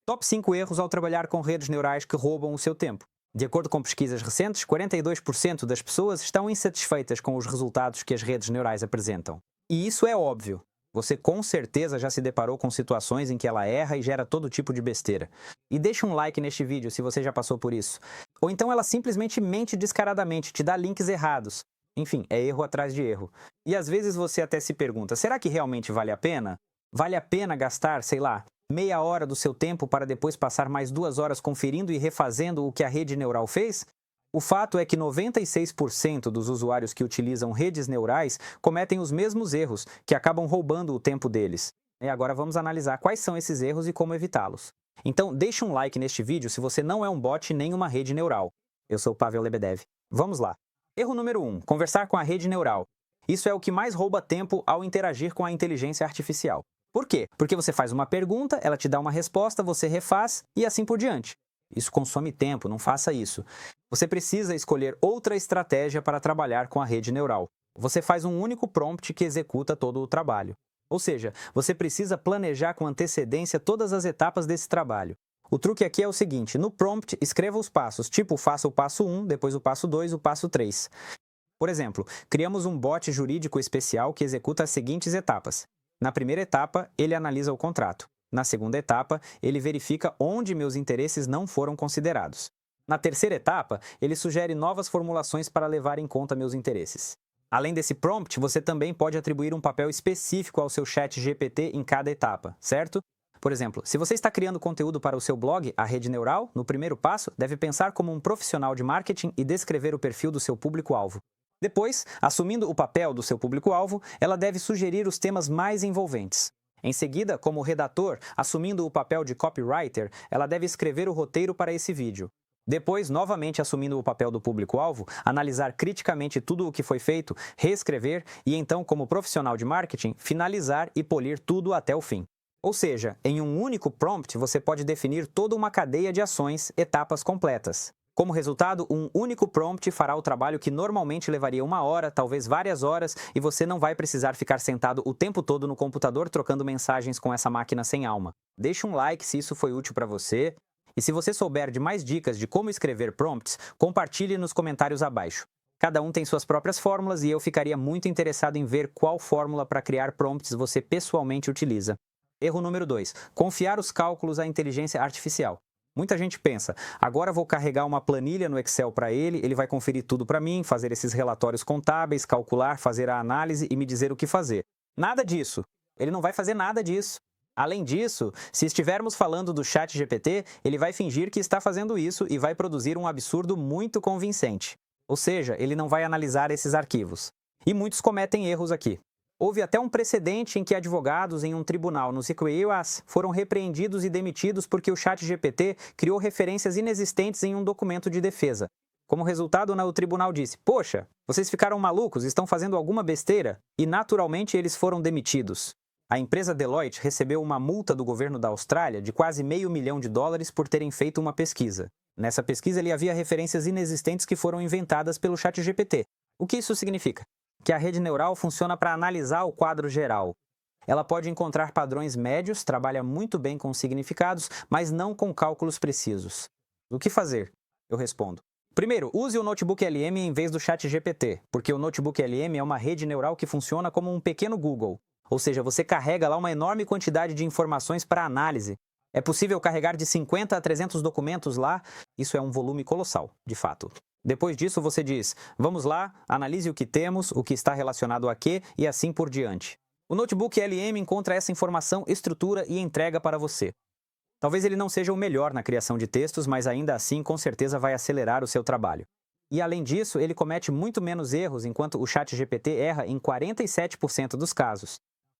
Top 5 erros ao trabalhar com redes neurais que roubam o seu tempo. De acordo com pesquisas recentes, 42% das pessoas estão insatisfeitas com os resultados que as redes neurais apresentam. E isso é óbvio. Você com certeza já se deparou com situações em que ela erra e gera todo tipo de besteira. E deixa um like neste vídeo se você já passou por isso. Ou então ela simplesmente mente descaradamente, te dá links errados. Enfim, é erro atrás de erro. E às vezes você até se pergunta, será que realmente vale a pena? Vale a pena gastar, sei lá, meia hora do seu tempo para depois passar mais 2 horas conferindo e refazendo o que a rede neural fez? O fato é que 96% dos usuários que utilizam redes neurais cometem os mesmos erros, que acabam roubando o tempo deles. E agora vamos analisar quais são esses erros e como evitá-los. Então, deixe um like neste vídeo se você não é um bot nem uma rede neural. Eu sou o Pavel Lebedev. Vamos lá. Erro número 1. Conversar com a rede neural. Isso é o que mais rouba tempo ao interagir com a inteligência artificial. Por quê? Porque você faz uma pergunta, ela te dá uma resposta, você refaz e assim por diante. Isso consome tempo, não faça isso. Você precisa escolher outra estratégia para trabalhar com a rede neural. Você faz um único prompt que executa todo o trabalho. Ou seja, você precisa planejar com antecedência todas as etapas desse trabalho. O truque aqui é o seguinte, no prompt escreva os passos, tipo faça o passo 1, depois o passo 2, o passo 3. Por exemplo, criamos um bot jurídico especial que executa as seguintes etapas. Na primeira etapa, ele analisa o contrato. Na segunda etapa, ele verifica onde meus interesses não foram considerados. Na terceira etapa, ele sugere novas formulações para levar em conta meus interesses. Além desse prompt, você também pode atribuir um papel específico ao seu chat GPT em cada etapa, certo? Por exemplo, se você está criando conteúdo para o seu blog, a rede neural, no primeiro passo, deve pensar como um profissional de marketing e descrever o perfil do seu público-alvo. Depois, assumindo o papel do seu público-alvo, ela deve sugerir os temas mais envolventes. Em seguida, como redator, assumindo o papel de copywriter, ela deve escrever o roteiro para esse vídeo. Depois, novamente assumindo o papel do público-alvo, analisar criticamente tudo o que foi feito, reescrever e então, como profissional de marketing, finalizar e polir tudo até o fim. Ou seja, em um único prompt você pode definir toda uma cadeia de ações, etapas completas. Como resultado, um único prompt fará o trabalho que normalmente levaria 1 hora, talvez várias horas, e você não vai precisar ficar sentado o tempo todo no computador trocando mensagens com essa máquina sem alma. Deixe um like se isso foi útil para você. E se você souber de mais dicas de como escrever prompts, compartilhe nos comentários abaixo. Cada um tem suas próprias fórmulas e eu ficaria muito interessado em ver qual fórmula para criar prompts você pessoalmente utiliza. Erro número 2. Confiar os cálculos à inteligência artificial. Muita gente pensa, agora vou carregar uma planilha no Excel para ele vai conferir tudo para mim, fazer esses relatórios contábeis, calcular, fazer a análise e me dizer o que fazer. Nada disso. Ele não vai fazer nada disso. Além disso, se estivermos falando do chat GPT, ele vai fingir que está fazendo isso e vai produzir um absurdo muito convincente. Ou seja, ele não vai analisar esses arquivos. E muitos cometem erros aqui. Houve até um precedente em que advogados em um tribunal nos US foram repreendidos e demitidos porque o ChatGPT criou referências inexistentes em um documento de defesa. Como resultado, o tribunal disse, poxa, vocês ficaram malucos, estão fazendo alguma besteira? E naturalmente eles foram demitidos. A empresa Deloitte recebeu uma multa do governo da Austrália de quase $500 mil por terem feito uma pesquisa. Nessa pesquisa ele havia referências inexistentes que foram inventadas pelo ChatGPT. O que isso significa? Que a rede neural funciona para analisar o quadro geral. Ela pode encontrar padrões médios, trabalha muito bem com significados, mas não com cálculos precisos. O que fazer? Eu respondo. Primeiro, use o Notebook LM em vez do ChatGPT, porque o Notebook LM é uma rede neural que funciona como um pequeno Google. Ou seja, você carrega lá uma enorme quantidade de informações para análise. É possível carregar de 50 a 300 documentos lá, isso é um volume colossal, de fato. Depois disso, você diz, vamos lá, analise o que temos, o que está relacionado a quê e assim por diante. O Notebook LM encontra essa informação, estrutura e entrega para você. Talvez ele não seja o melhor na criação de textos, mas ainda assim, com certeza vai acelerar o seu trabalho. E além disso, ele comete muito menos erros, enquanto o ChatGPT erra em 47% dos casos.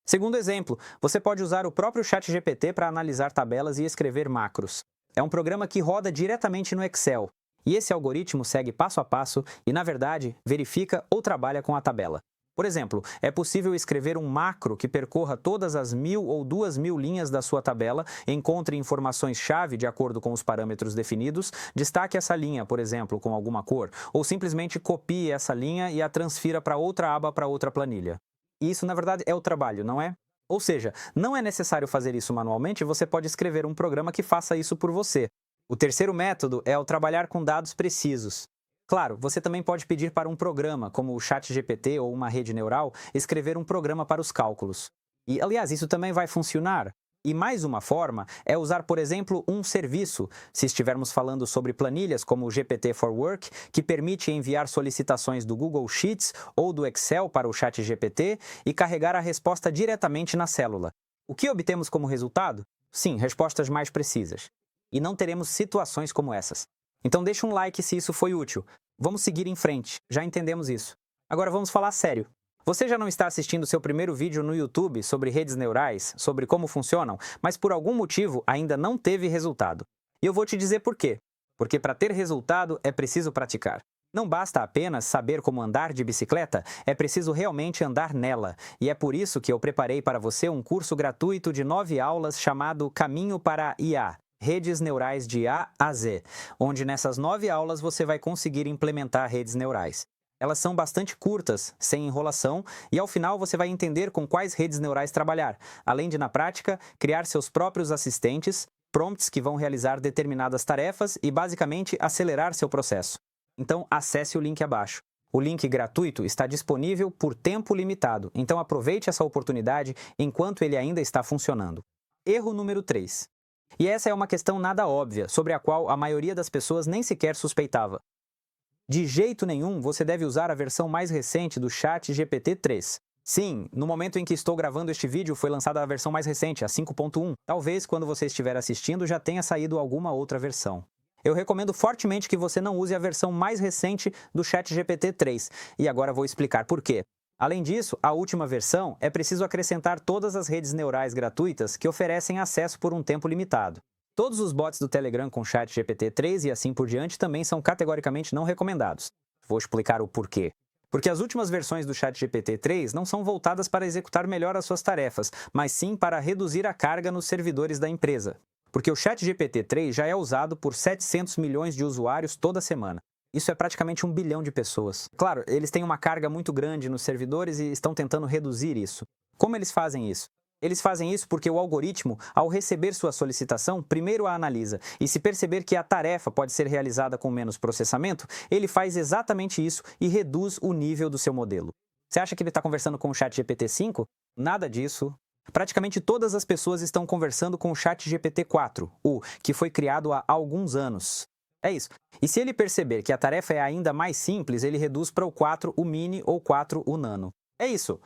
Segundo exemplo, você pode usar o próprio ChatGPT para analisar tabelas e escrever macros. É um programa que roda diretamente no Excel. E esse algoritmo segue passo a passo e, na verdade, verifica ou trabalha com a tabela. Por exemplo, é possível escrever um macro que percorra todas as 1.000 ou 2.000 linhas da sua tabela, encontre informações-chave de acordo com os parâmetros definidos, destaque essa linha, por exemplo, com alguma cor, ou simplesmente copie essa linha e a transfira para outra aba para outra planilha. E isso, na verdade, é o trabalho, não é? Ou seja, não é necessário fazer isso manualmente, você pode escrever um programa que faça isso por você. O terceiro método é o trabalhar com dados precisos. Claro, você também pode pedir para um programa, como o ChatGPT ou uma rede neural, escrever um programa para os cálculos. E, aliás, isso também vai funcionar. E mais uma forma é usar, por exemplo, um serviço, se estivermos falando sobre planilhas como o GPT for Work, que permite enviar solicitações do Google Sheets ou do Excel para o ChatGPT e carregar a resposta diretamente na célula. O que obtemos como resultado? Sim, respostas mais precisas. E não teremos situações como essas. Então deixa um like se isso foi útil. Vamos seguir em frente, já entendemos isso. Agora vamos falar sério. Você já não está assistindo seu primeiro vídeo no YouTube sobre redes neurais, sobre como funcionam, mas por algum motivo ainda não teve resultado. E eu vou te dizer por quê. Porque para ter resultado é preciso praticar. Não basta apenas saber como andar de bicicleta, é preciso realmente andar nela. E é por isso que eu preparei para você um curso gratuito de 9 aulas chamado Caminho para a IA. Redes neurais de A a Z, onde nessas 9 aulas você vai conseguir implementar redes neurais. Elas são bastante curtas, sem enrolação, e ao final você vai entender com quais redes neurais trabalhar, além de, na prática, criar seus próprios assistentes, prompts que vão realizar determinadas tarefas e, basicamente, acelerar seu processo. Então, acesse o link abaixo. O link gratuito está disponível por tempo limitado, então aproveite essa oportunidade enquanto ele ainda está funcionando. Erro número 3. E essa é uma questão nada óbvia, sobre a qual a maioria das pessoas nem sequer suspeitava. De jeito nenhum, você deve usar a versão mais recente do ChatGPT 3. Sim, no momento em que estou gravando este vídeo foi lançada a versão mais recente, a 5.1. Talvez quando você estiver assistindo já tenha saído alguma outra versão. Eu recomendo fortemente que você não use a versão mais recente do ChatGPT 3, e agora vou explicar por quê. Além disso, a última versão é preciso acrescentar todas as redes neurais gratuitas que oferecem acesso por um tempo limitado. Todos os bots do Telegram com ChatGPT 3 e assim por diante também são categoricamente não recomendados. Vou explicar o porquê. Porque as últimas versões do ChatGPT 3 não são voltadas para executar melhor as suas tarefas, mas sim para reduzir a carga nos servidores da empresa. Porque o ChatGPT 3 já é usado por 700 milhões de usuários toda semana. Isso é praticamente 1 bilhão de pessoas. Claro, eles têm uma carga muito grande nos servidores e estão tentando reduzir isso. Como eles fazem isso? Eles fazem isso porque o algoritmo, ao receber sua solicitação, primeiro a analisa, e se perceber que a tarefa pode ser realizada com menos processamento, ele faz exatamente isso e reduz o nível do seu modelo. Você acha que ele está conversando com o ChatGPT 5? Nada disso. Praticamente todas as pessoas estão conversando com o ChatGPT 4, o que foi criado há alguns anos. É isso. E se ele perceber que a tarefa é ainda mais simples, ele reduz para o 4, o mini ou 4, o nano. É isso.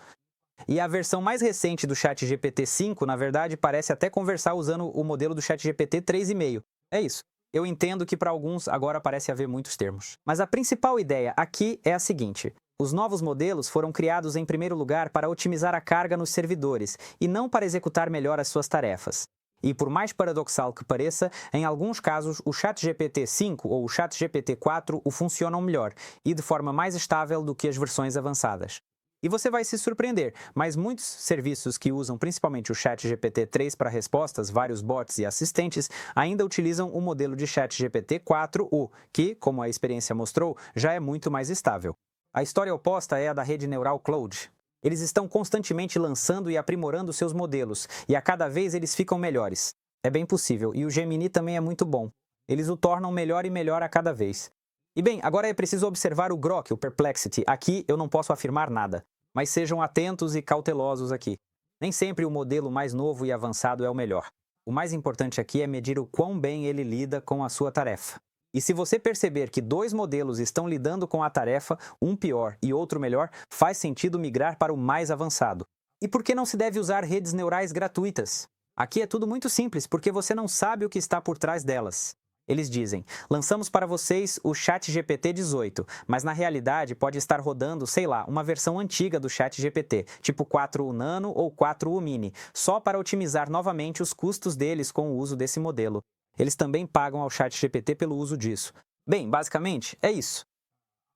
E a versão mais recente do ChatGPT 5, na verdade, parece até conversar usando o modelo do ChatGPT 3,5. É isso. Eu entendo que para alguns agora parece haver muitos termos. Mas a principal ideia aqui é a seguinte. Os novos modelos foram criados em primeiro lugar para otimizar a carga nos servidores e não para executar melhor as suas tarefas. E por mais paradoxal que pareça, em alguns casos o ChatGPT 5 ou o ChatGPT 4 funcionam melhor e de forma mais estável do que as versões avançadas. E você vai se surpreender, mas muitos serviços que usam principalmente o ChatGPT 3 para respostas, vários bots e assistentes, ainda utilizam o modelo de ChatGPT 4, que, como a experiência mostrou, já é muito mais estável. A história oposta é a da rede neural Claude. Eles estão constantemente lançando e aprimorando seus modelos, e a cada vez eles ficam melhores. É bem possível, e o Gemini também é muito bom. Eles o tornam melhor e melhor a cada vez. E bem, agora é preciso observar o Grok, o Perplexity. Aqui eu não posso afirmar nada, mas sejam atentos e cautelosos aqui. Nem sempre o modelo mais novo e avançado é o melhor. O mais importante aqui é medir o quão bem ele lida com a sua tarefa. E se você perceber que 2 modelos estão lidando com a tarefa, um pior e outro melhor, faz sentido migrar para o mais avançado. E por que não se deve usar redes neurais gratuitas? Aqui é tudo muito simples, porque você não sabe o que está por trás delas. Eles dizem, lançamos para vocês o ChatGPT 18, mas na realidade pode estar rodando, sei lá, uma versão antiga do ChatGPT, tipo 4 Nano ou 4 Mini, só para otimizar novamente os custos deles com o uso desse modelo. Eles também pagam ao ChatGPT pelo uso disso. Bem, basicamente, é isso.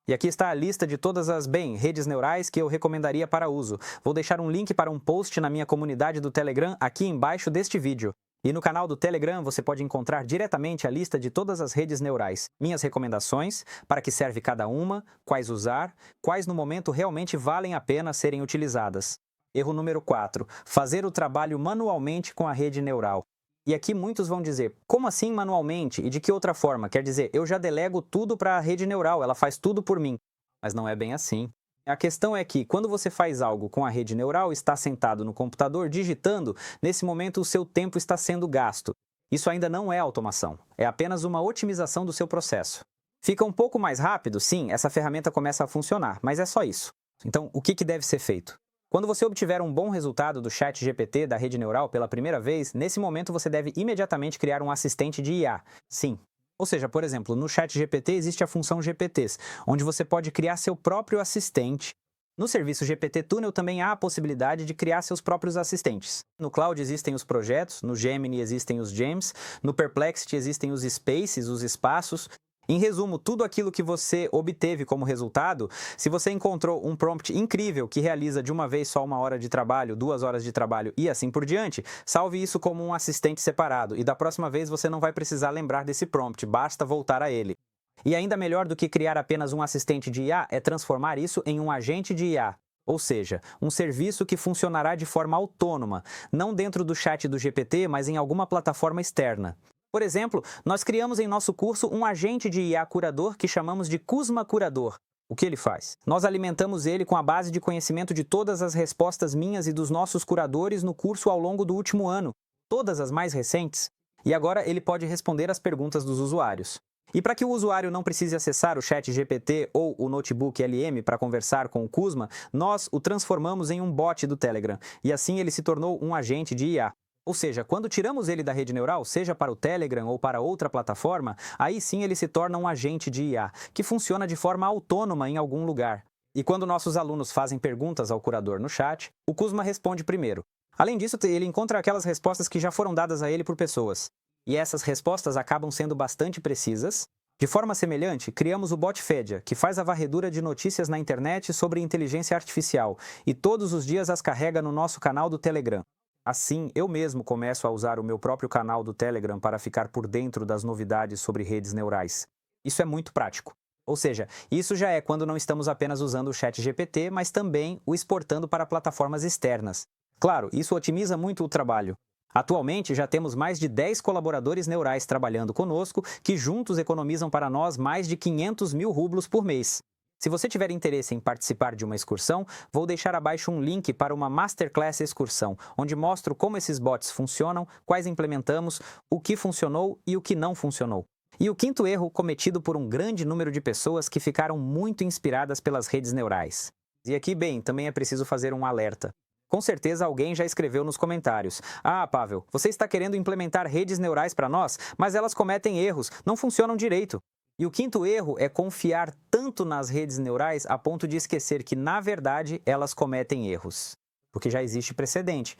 E aqui está a lista de todas as, redes neurais que eu recomendaria para uso. Vou deixar um link para um post na minha comunidade do Telegram aqui embaixo deste vídeo. E no canal do Telegram você pode encontrar diretamente a lista de todas as redes neurais, minhas recomendações, para que serve cada uma, quais usar, quais no momento realmente valem a pena serem utilizadas. Erro número 4. Fazer o trabalho manualmente com a rede neural. E aqui muitos vão dizer, como assim manualmente? E de que outra forma? Quer dizer, eu já delego tudo para a rede neural, ela faz tudo por mim. Mas não é bem assim. A questão é que, quando você faz algo com a rede neural, está sentado no computador digitando, nesse momento o seu tempo está sendo gasto. Isso ainda não é automação, é apenas uma otimização do seu processo. Fica um pouco mais rápido? Sim, essa ferramenta começa a funcionar, mas é só isso. Então, o que deve ser feito? Quando você obtiver um bom resultado do ChatGPT da rede neural pela primeira vez, nesse momento você deve imediatamente criar um assistente de IA. Sim. Ou seja, por exemplo, no ChatGPT existe a função GPTs, onde você pode criar seu próprio assistente. No serviço GPT Tunnel também há a possibilidade de criar seus próprios assistentes. No Cloud existem os projetos, no Gemini existem os Gems, no Perplexity existem os Spaces, os espaços. Em resumo, tudo aquilo que você obteve como resultado, se você encontrou um prompt incrível que realiza de uma vez só 1 hora de trabalho, 2 horas de trabalho e assim por diante, salve isso como um assistente separado e da próxima vez você não vai precisar lembrar desse prompt, basta voltar a ele. E ainda melhor do que criar apenas um assistente de IA é transformar isso em um agente de IA. Ou seja, um serviço que funcionará de forma autônoma, não dentro do chat do GPT, mas em alguma plataforma externa. Por exemplo, nós criamos em nosso curso um agente de IA curador que chamamos de Kuzma Curador. O que ele faz? Nós alimentamos ele com a base de conhecimento de todas as respostas minhas e dos nossos curadores no curso ao longo do último ano, todas as mais recentes. E agora ele pode responder às perguntas dos usuários. E para que o usuário não precise acessar o ChatGPT ou o Notebook LM para conversar com o Kuzma, nós o transformamos em um bot do Telegram, e assim ele se tornou um agente de IA. Ou seja, quando tiramos ele da rede neural, seja para o Telegram ou para outra plataforma, aí sim ele se torna um agente de IA, que funciona de forma autônoma em algum lugar. E quando nossos alunos fazem perguntas ao curador no chat, o Kuzma responde primeiro. Além disso, ele encontra aquelas respostas que já foram dadas a ele por pessoas. E essas respostas acabam sendo bastante precisas. De forma semelhante, criamos o Botpedia, que faz a varredura de notícias na internet sobre inteligência artificial, e todos os dias as carrega no nosso canal do Telegram. Assim, eu mesmo começo a usar o meu próprio canal do Telegram para ficar por dentro das novidades sobre redes neurais. Isso é muito prático. Ou seja, isso já é quando não estamos apenas usando o ChatGPT, mas também o exportando para plataformas externas. Claro, isso otimiza muito o trabalho. Atualmente, já temos mais de 10 colaboradores neurais trabalhando conosco, que juntos economizam para nós mais de 500 mil rublos por mês. Se você tiver interesse em participar de uma excursão, vou deixar abaixo um link para uma Masterclass Excursão, onde mostro como esses bots funcionam, quais implementamos, o que funcionou e o que não funcionou. E o quinto erro cometido por um grande número de pessoas que ficaram muito inspiradas pelas redes neurais. E aqui, bem, também é preciso fazer um alerta. Com certeza alguém já escreveu nos comentários: "Ah, Pavel, você está querendo implementar redes neurais para nós, mas elas cometem erros, não funcionam direito." E o quinto erro é confiar tanto nas redes neurais a ponto de esquecer que, na verdade, elas cometem erros. Porque já existe precedente.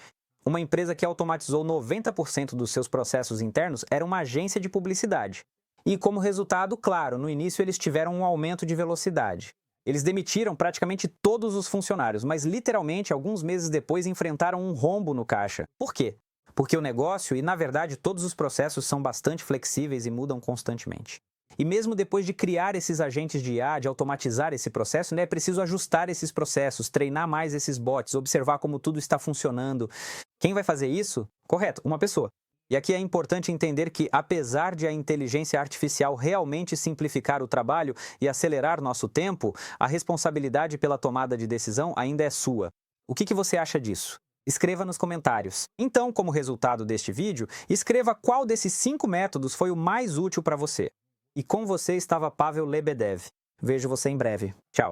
Uma empresa que automatizou 90% dos seus processos internos era uma agência de publicidade. E, como resultado, claro, no início eles tiveram um aumento de velocidade. Eles demitiram praticamente todos os funcionários, mas literalmente, alguns meses depois, enfrentaram um rombo no caixa. Por quê? Porque o negócio e, na verdade, todos os processos são bastante flexíveis e mudam constantemente. E mesmo depois de criar esses agentes de IA, de automatizar esse processo, é preciso ajustar esses processos, treinar mais esses bots, observar como tudo está funcionando. Quem vai fazer isso? Correto, uma pessoa. E aqui é importante entender que, apesar de a inteligência artificial realmente simplificar o trabalho e acelerar nosso tempo, a responsabilidade pela tomada de decisão ainda é sua. O que você acha disso? Escreva nos comentários. Então, como resultado deste vídeo, escreva qual desses 5 métodos foi o mais útil para você. E com você estava Pavel Lebedev. Vejo você em breve. Tchau!